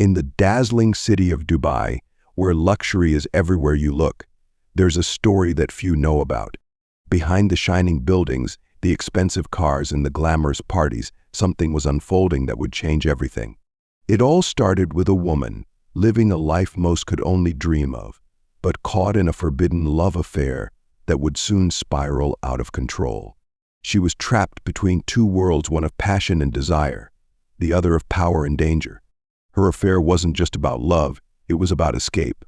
In the dazzling city of Dubai, where luxury is everywhere you look, there's a story that few know about. Behind the shining buildings, the expensive cars, and the glamorous parties, something was unfolding that would change everything. It all started with a woman living a life most could only dream of, but caught in a forbidden love affair that would soon spiral out of control. She was trapped between two worlds, one of passion and desire, the other of power and danger. Her affair wasn't just about love, it was about escape.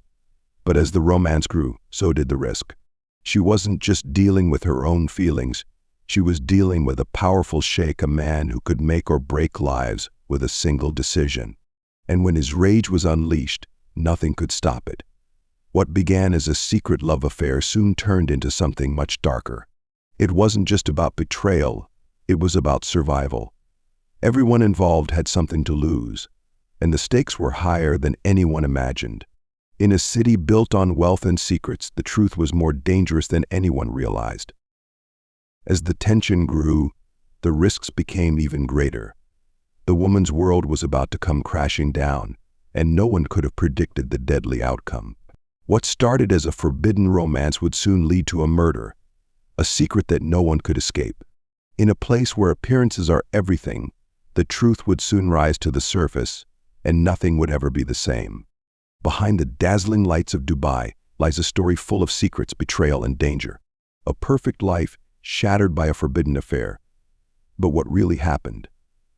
But as the romance grew, so did the risk. She wasn't just dealing with her own feelings, she was dealing with a powerful sheikh, a man who could make or break lives with a single decision. And when his rage was unleashed, nothing could stop it. What began as a secret love affair soon turned into something much darker. It wasn't just about betrayal, it was about survival. Everyone involved had something to lose, and the stakes were higher than anyone imagined. In a city built on wealth and secrets, the truth was more dangerous than anyone realized. As the tension grew, the risks became even greater. The woman's world was about to come crashing down, and no one could have predicted the deadly outcome. What started as a forbidden romance would soon lead to a murder, a secret that no one could escape. In a place where appearances are everything, the truth would soon rise to the surface, and nothing would ever be the same. Behind the dazzling lights of Dubai lies a story full of secrets, betrayal, and danger. A perfect life shattered by a forbidden affair. But what really happened?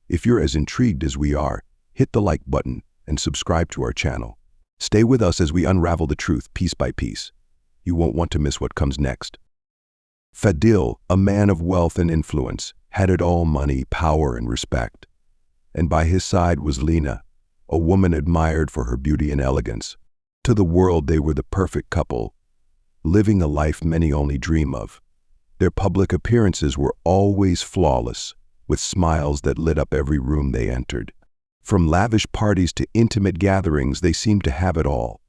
If you're as intrigued as we are, hit the like button and subscribe to our channel. Stay with us as we unravel the truth piece by piece. You won't want to miss what comes next. Fadil, a man of wealth and influence, had it all: money, power, and respect. And by his side was Lena, a woman admired for her beauty and elegance. To the world, they were the perfect couple, living a life many only dream of. Their public appearances were always flawless, with smiles that lit up every room they entered. From lavish parties to intimate gatherings, they seemed to have it all.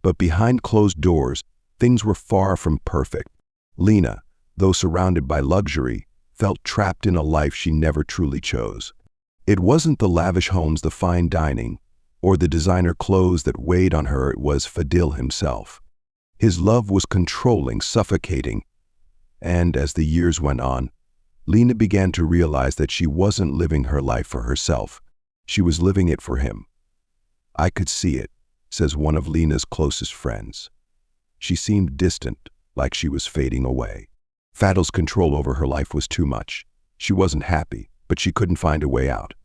But behind closed doors, things were far from perfect. Lena, though surrounded by luxury, felt trapped in a life she never truly chose. It wasn't the lavish homes, the fine dining, or the designer clothes that weighed on her. It was Fadil himself. His love was controlling, suffocating, and as the years went on, Lena began to realize that she wasn't living her life for herself. She was living it for him. "I could see it," says one of Lena's closest friends. She seemed distant, like she was fading away. Fadil's control over her life was too much. She wasn't happy, but she couldn't find a way out.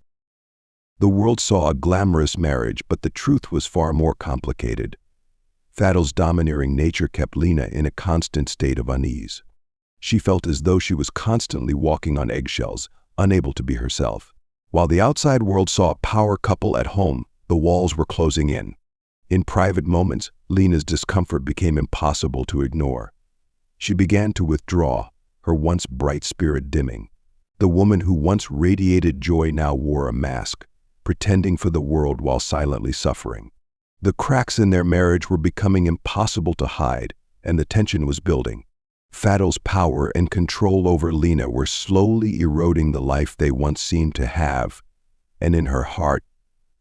The world saw a glamorous marriage, but the truth was far more complicated. Fadil's domineering nature kept Lena in a constant state of unease. She felt as though she was constantly walking on eggshells, unable to be herself. While the outside world saw a power couple at home, the walls were closing in. In private moments, Lena's discomfort became impossible to ignore. She began to withdraw, her once bright spirit dimming. The woman who once radiated joy now wore a mask, pretending for the world while silently suffering. The cracks in their marriage were becoming impossible to hide, and the tension was building. Fadil's power and control over Lena were slowly eroding the life they once seemed to have, and in her heart,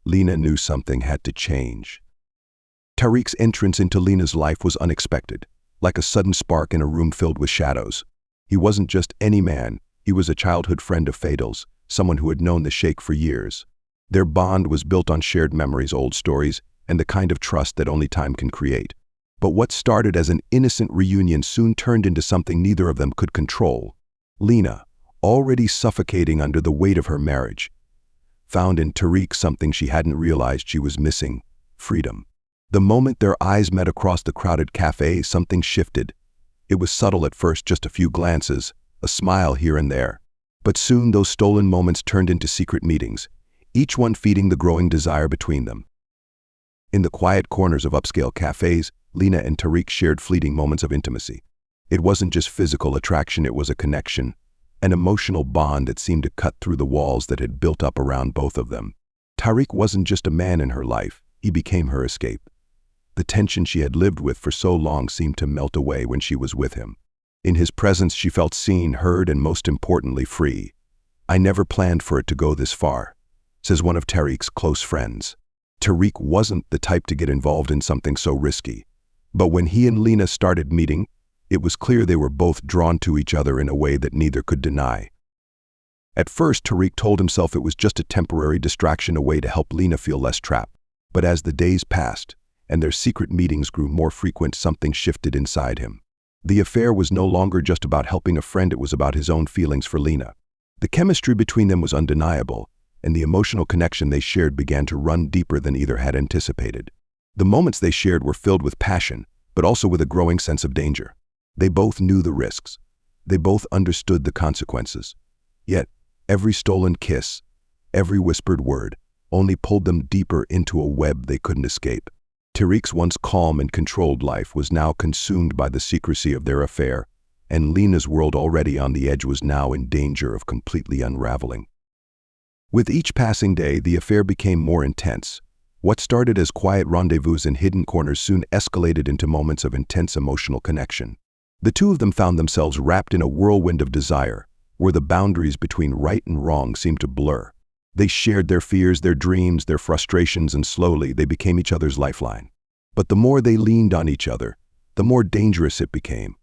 Lena knew something had to change. Tariq's entrance into Lena's life was unexpected, like a sudden spark in a room filled with shadows. He wasn't just any man, he was a childhood friend of Fadil's, someone who had known the Sheikh for years. Their bond was built on shared memories, old stories, and the kind of trust that only time can create. But what started as an innocent reunion soon turned into something neither of them could control. Lena, already suffocating under the weight of her marriage, found in Tariq something she hadn't realized she was missing: freedom. The moment their eyes met across the crowded cafe, something shifted. It was subtle at first, just a few glances, a smile here and there. But soon those stolen moments turned into secret meetings, each one feeding the growing desire between them. In the quiet corners of upscale cafes, Lena and Tariq shared fleeting moments of intimacy. It wasn't just physical attraction, it was a connection, an emotional bond that seemed to cut through the walls that had built up around both of them. Tariq wasn't just a man in her life, he became her escape. The tension she had lived with for so long seemed to melt away when she was with him. In his presence, she felt seen, heard, and most importantly, free. "I never planned for it to go this far," says one of Tariq's close friends. Tariq wasn't the type to get involved in something so risky. But when he and Lena started meeting, it was clear they were both drawn to each other in a way that neither could deny. At first, Tariq told himself it was just a temporary distraction, a way to help Lena feel less trapped. But as the days passed, and their secret meetings grew more frequent, something shifted inside him. The affair was no longer just about helping a friend, it was about his own feelings for Lena. The chemistry between them was undeniable, and the emotional connection they shared began to run deeper than either had anticipated. The moments they shared were filled with passion, but also with a growing sense of danger. They both knew the risks. They both understood the consequences. Yet, every stolen kiss, every whispered word, only pulled them deeper into a web they couldn't escape. Tariq's once calm and controlled life was now consumed by the secrecy of their affair, and Lena's world, already on the edge, was now in danger of completely unraveling. With each passing day, the affair became more intense. What started as quiet rendezvous in hidden corners soon escalated into moments of intense emotional connection. The two of them found themselves wrapped in a whirlwind of desire, where the boundaries between right and wrong seemed to blur. They shared their fears, their dreams, their frustrations, and slowly they became each other's lifeline. But the more they leaned on each other, the more dangerous it became.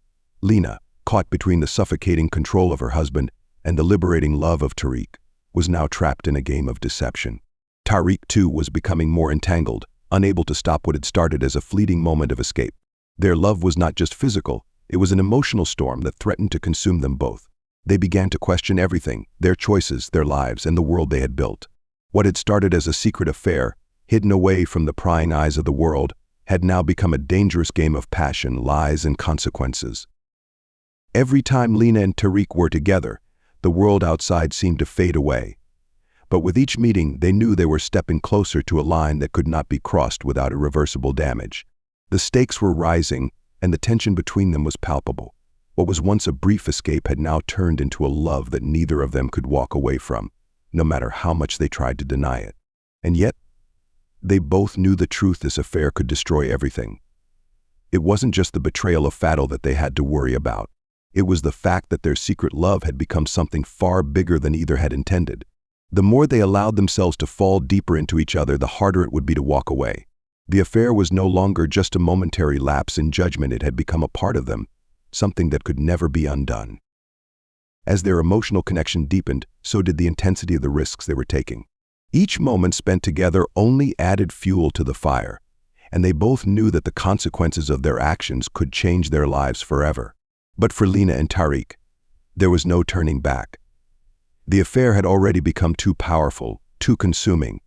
Lena, caught between the suffocating control of her husband and the liberating love of Tariq, was now trapped in a game of deception. Tariq, too, was becoming more entangled, unable to stop what had started as a fleeting moment of escape. Their love was not just physical, it was an emotional storm that threatened to consume them both. They began to question everything, their choices, their lives, and the world they had built. What had started as a secret affair, hidden away from the prying eyes of the world, had now become a dangerous game of passion, lies, and consequences. Every time Lena and Tariq were together, the world outside seemed to fade away. But with each meeting, they knew they were stepping closer to a line that could not be crossed without irreversible damage. The stakes were rising, and the tension between them was palpable. What was once a brief escape had now turned into a love that neither of them could walk away from, no matter how much they tried to deny it. And yet, they both knew the truth: this affair could destroy everything. It wasn't just the betrayal of Fadl that they had to worry about. It was the fact that their secret love had become something far bigger than either had intended. The more they allowed themselves to fall deeper into each other, the harder it would be to walk away. The affair was no longer just a momentary lapse in judgment, it had become a part of them, something that could never be undone. As their emotional connection deepened, so did the intensity of the risks they were taking. Each moment spent together only added fuel to the fire, and they both knew that the consequences of their actions could change their lives forever. But for Lena and Tariq, there was no turning back. The affair had already become too powerful, too consuming,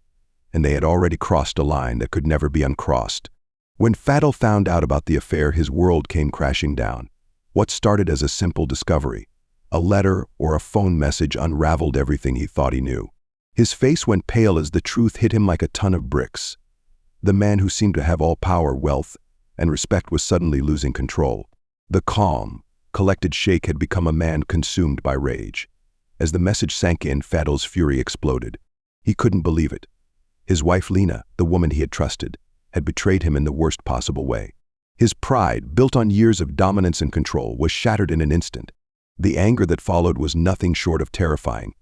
and they had already crossed a line that could never be uncrossed. When Fadl found out about the affair, his world came crashing down. What started as a simple discovery, a letter or a phone message, unraveled everything he thought he knew. His face went pale as the truth hit him like a ton of bricks. The man who seemed to have all power, wealth, and respect was suddenly losing control. The calm, collected Sheikh had become a man consumed by rage. As the message sank in, Fadl's fury exploded. He couldn't believe it. His wife Lena, the woman he had trusted, had betrayed him in the worst possible way. His pride, built on years of dominance and control, was shattered in an instant. The anger that followed was nothing short of terrifying.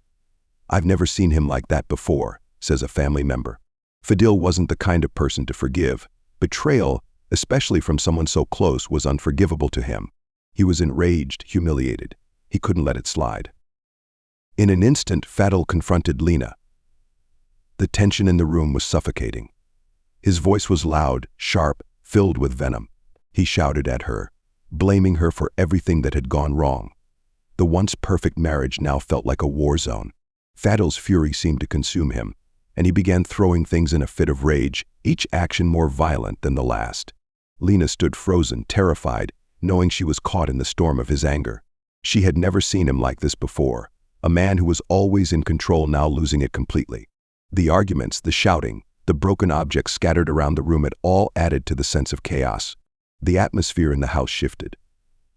"I've never seen him like that before," says a family member. Fadl wasn't the kind of person to forgive. Betrayal, especially from someone so close, was unforgivable to him. He was enraged, humiliated. He couldn't let it slide. In an instant, Fadl confronted Lena. The tension in the room was suffocating. His voice was loud, sharp, filled with venom. He shouted at her, blaming her for everything that had gone wrong. The once perfect marriage now felt like a war zone. Fadl's fury seemed to consume him, and he began throwing things in a fit of rage, each action more violent than the last. Lena stood frozen, terrified, knowing she was caught in the storm of his anger. She had never seen him like this before, a man who was always in control now losing it completely. The arguments, the shouting, the broken objects scattered around the room had all added to the sense of chaos. The atmosphere in the house shifted.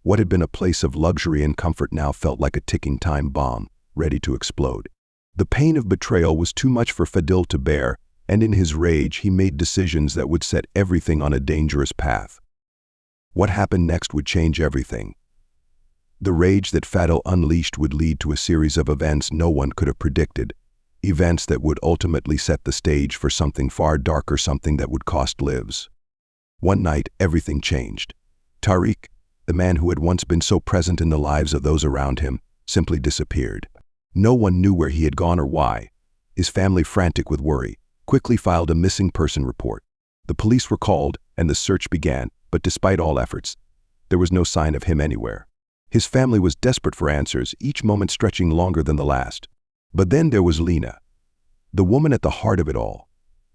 What had been a place of luxury and comfort now felt like a ticking time bomb, ready to explode. The pain of betrayal was too much for Fadl to bear, and in his rage he made decisions that would set everything on a dangerous path. What happened next would change everything. The rage that Fadl unleashed would lead to a series of events no one could have predicted, events that would ultimately set the stage for something far darker, something that would cost lives. One night, everything changed. Tariq, the man who had once been so present in the lives of those around him, simply disappeared. No one knew where he had gone or why. His family, frantic with worry, quickly filed a missing person report. The police were called and the search began, but despite all efforts, there was no sign of him anywhere. His family was desperate for answers, each moment stretching longer than the last. But then there was Lena, the woman at the heart of it all.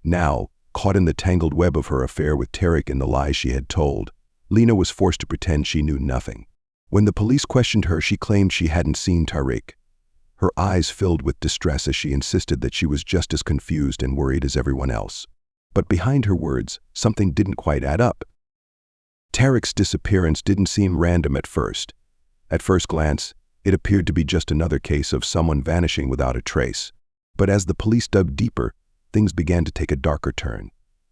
Now, caught in the tangled web of her affair with Tariq and the lies she had told, Lena was forced to pretend she knew nothing. When the police questioned her, she claimed she hadn't seen Tariq. Her eyes filled with distress as she insisted that she was just as confused and worried as everyone else. But behind her words, something didn't quite add up. Tariq's disappearance didn't seem random at first. At first glance, it appeared to be just another case of someone vanishing without a trace. But as the police dug deeper, things began to take a darker turn.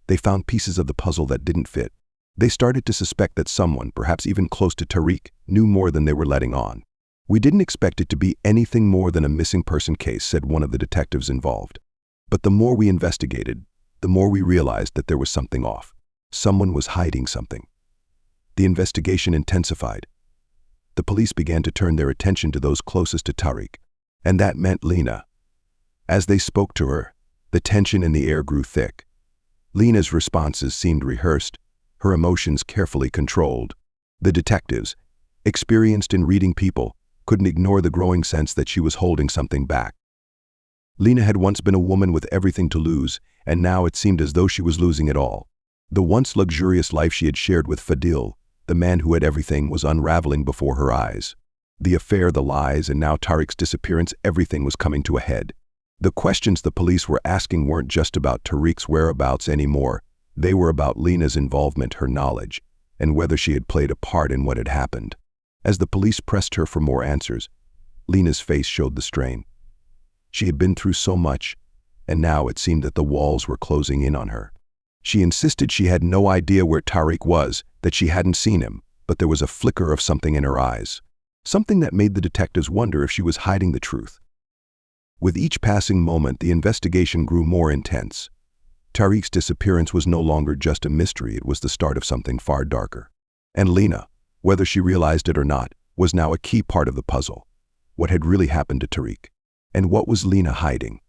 They found pieces of the puzzle that didn't fit. They started to suspect that someone, perhaps even close to Tariq, knew more than they were letting on. "We didn't expect it to be anything more than a missing person case," said one of the detectives involved. But the more we investigated, the more we realized that there was something off. Someone was hiding something. The investigation intensified. The police began to turn their attention to those closest to Tariq, and that meant Lena. As they spoke to her, the tension in the air grew thick. Lena's responses seemed rehearsed, her emotions carefully controlled. The detectives, experienced in reading people, couldn't ignore the growing sense that she was holding something back. Lena had once been a woman with everything to lose, and now it seemed as though she was losing it all. The once luxurious life she had shared with Fadil, the man who had everything, was unraveling before her eyes. The affair, the lies, and now Tariq's disappearance, everything was coming to a head. The questions the police were asking weren't just about Tariq's whereabouts anymore. They were about Lena's involvement, her knowledge, and whether she had played a part in what had happened. As the police pressed her for more answers, Lena's face showed the strain. She had been through so much, and now it seemed that the walls were closing in on her. She insisted she had no idea where Tariq was, that she hadn't seen him, but there was a flicker of something in her eyes. Something that made the detectives wonder if she was hiding the truth. With each passing moment, the investigation grew more intense. Tariq's disappearance was no longer just a mystery, it was the start of something far darker. And Lena, whether she realized it or not, was now a key part of the puzzle. What had really happened to Tariq? And what was Lena hiding?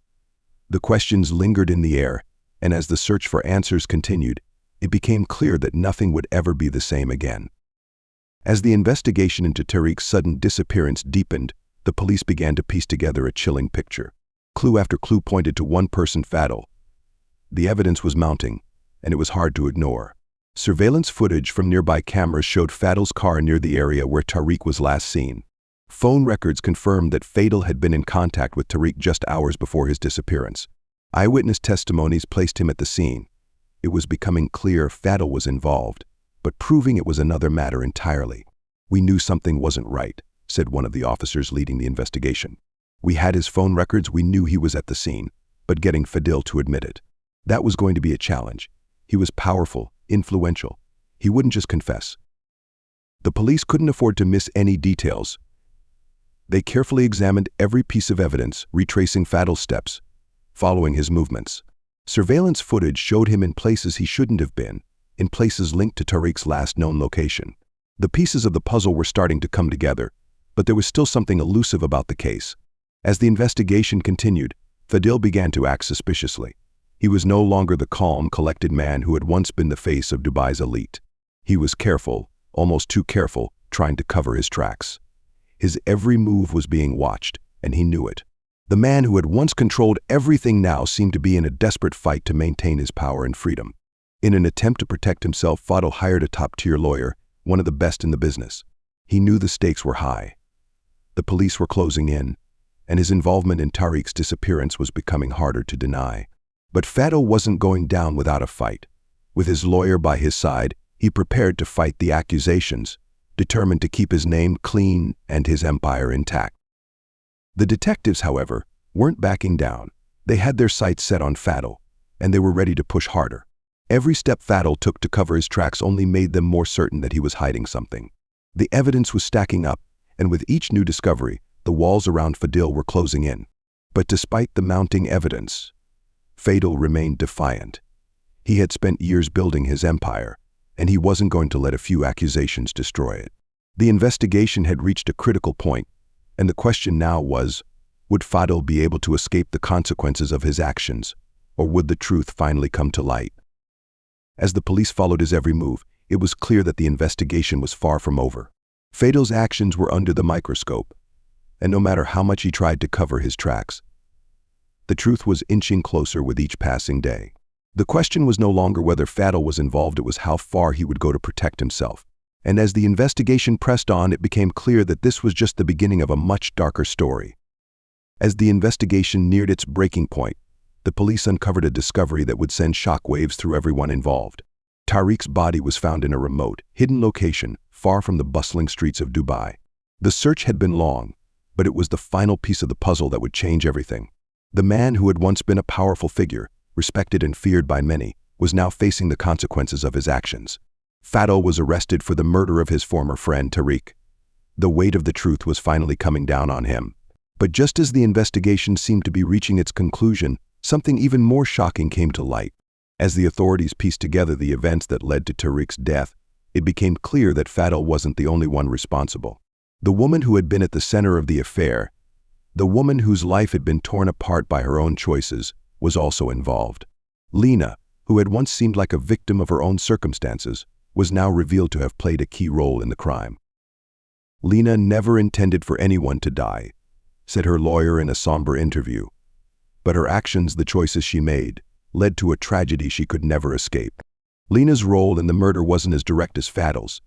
The questions lingered in the air, and as the search for answers continued, it became clear that nothing would ever be the same again. As the investigation into Tariq's sudden disappearance deepened, the police began to piece together a chilling picture. Clue after clue pointed to one person, Fadil. The evidence was mounting, and it was hard to ignore. Surveillance footage from nearby cameras showed Fadil's car near the area where Tariq was last seen. Phone records confirmed that Fadil had been in contact with Tariq just hours before his disappearance. Eyewitness testimonies placed him at the scene. It was becoming clear Fadil was involved, but proving it was another matter entirely. "We knew something wasn't right," said one of the officers leading the investigation. "We had his phone records, we knew he was at the scene, but getting Fadil to admit it, that was going to be a challenge. He was powerful, influential. He wouldn't just confess." The police couldn't afford to miss any details. They carefully examined every piece of evidence, retracing Fadil's steps, following his movements. Surveillance footage showed him in places he shouldn't have been, in places linked to Tariq's last known location. The pieces of the puzzle were starting to come together, but there was still something elusive about the case. As the investigation continued, Fadil began to act suspiciously. He was no longer the calm, collected man who had once been the face of Dubai's elite. He was careful, almost too careful, trying to cover his tracks. His every move was being watched, and he knew it. The man who had once controlled everything now seemed to be in a desperate fight to maintain his power and freedom. In an attempt to protect himself, Fadil hired a top-tier lawyer, one of the best in the business. He knew the stakes were high. The police were closing in, and his involvement in Tariq's disappearance was becoming harder to deny. But Fadil wasn't going down without a fight. With his lawyer by his side, he prepared to fight the accusations, determined to keep his name clean and his empire intact. The detectives, however, weren't backing down. They had their sights set on Fadil, and they were ready to push harder. Every step Fadil took to cover his tracks only made them more certain that he was hiding something. The evidence was stacking up, and with each new discovery, the walls around Fadil were closing in. But despite the mounting evidence, Fatal remained defiant. He had spent years building his empire, and he wasn't going to let a few accusations destroy it. The investigation had reached a critical point, and the question now was, would Fatal be able to escape the consequences of his actions, or would the truth finally come to light? As the police followed his every move, it was clear that the investigation was far from over. Fatal's actions were under the microscope, and no matter how much he tried to cover his tracks, the truth was inching closer with each passing day. The question was no longer whether Fatal was involved, it was how far he would go to protect himself. And as the investigation pressed on, it became clear that this was just the beginning of a much darker story. As the investigation neared its breaking point, the police uncovered a discovery that would send shockwaves through everyone involved. Tariq's body was found in a remote, hidden location, far from the bustling streets of Dubai. The search had been long, but it was the final piece of the puzzle that would change everything. The man who had once been a powerful figure, respected and feared by many, was now facing the consequences of his actions. Fatal was arrested for the murder of his former friend Tariq. The weight of the truth was finally coming down on him. But just as the investigation seemed to be reaching its conclusion, something even more shocking came to light. As the authorities pieced together the events that led to Tariq's death, it became clear that Fatal wasn't the only one responsible. The woman who had been at the center of the affair, the woman whose life had been torn apart by her own choices, was also involved. Lena, who had once seemed like a victim of her own circumstances, was now revealed to have played a key role in the crime. Lena never intended for anyone to die, said her lawyer in a somber interview. But her actions, the choices she made, led to a tragedy she could never escape. Lena's role in the murder wasn't as direct as Fatal's,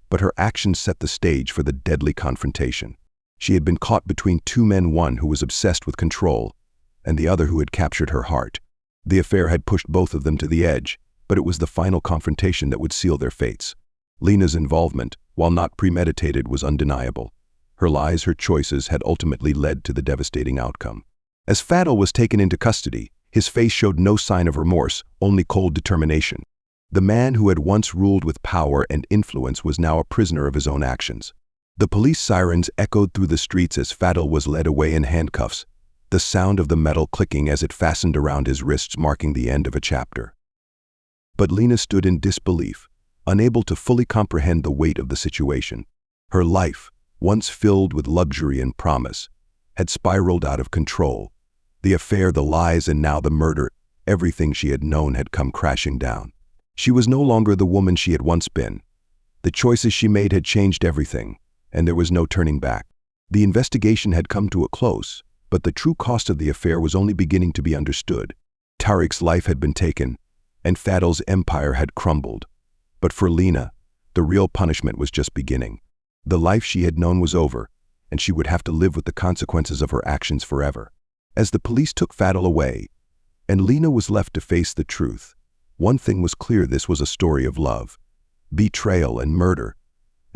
but her actions set the stage for the deadly confrontation. She had been caught between two men, one who was obsessed with control, and the other who had captured her heart. The affair had pushed both of them to the edge, but it was the final confrontation that would seal their fates. Lena's involvement, while not premeditated, was undeniable. Her lies, her choices, had ultimately led to the devastating outcome. As Fatal was taken into custody, his face showed no sign of remorse, only cold determination. The man who had once ruled with power and influence was now a prisoner of his own actions. The police sirens echoed through the streets as Fatal was led away in handcuffs, the sound of the metal clicking as it fastened around his wrists, marking the end of a chapter. But Lena stood in disbelief, unable to fully comprehend the weight of the situation. Her life, once filled with luxury and promise, had spiraled out of control. The affair, the lies, and now the murder, everything she had known had come crashing down. She was no longer the woman she had once been. The choices she made had changed everything, and there was no turning back. The investigation had come to a close, but the true cost of the affair was only beginning to be understood. Tariq's life had been taken, and Fatal's empire had crumbled. But for Lena, the real punishment was just beginning. The life she had known was over, and she would have to live with the consequences of her actions forever. As the police took Fatal away, and Lena was left to face the truth, one thing was clear: this was a story of love, betrayal, and murder,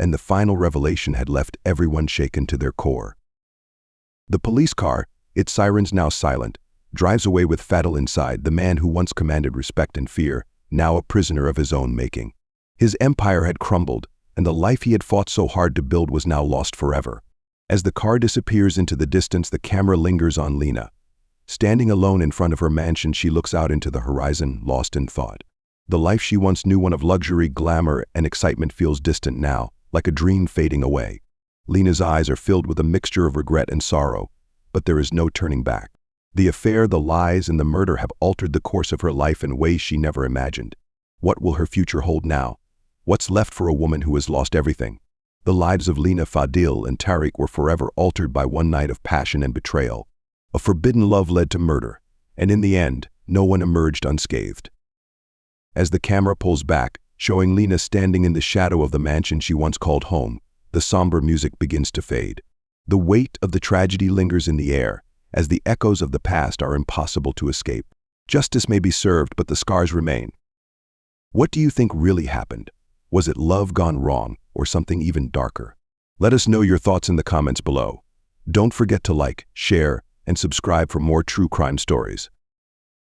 and the final revelation had left everyone shaken to their core. The police car, its sirens now silent, drives away with Fatal inside, the man who once commanded respect and fear, now a prisoner of his own making. His empire had crumbled, and the life he had fought so hard to build was now lost forever. As the car disappears into the distance, the camera lingers on Lena. Standing alone in front of her mansion, she looks out into the horizon, lost in thought. The life she once knew, one of luxury, glamour, and excitement, feels distant now, like a dream fading away. Lena's eyes are filled with a mixture of regret and sorrow, but there is no turning back. The affair, the lies, and the murder have altered the course of her life in ways she never imagined. What will her future hold now? What's left for a woman who has lost everything? The lives of Lena, Fadil, and Tariq were forever altered by one night of passion and betrayal. A forbidden love led to murder, and in the end, no one emerged unscathed. As the camera pulls back, showing Lena standing in the shadow of the mansion she once called home, the somber music begins to fade. The weight of the tragedy lingers in the air, as the echoes of the past are impossible to escape. Justice may be served, but the scars remain. What do you think really happened? Was it love gone wrong, or something even darker? Let us know your thoughts in the comments below. Don't forget to like, share, and subscribe for more true crime stories.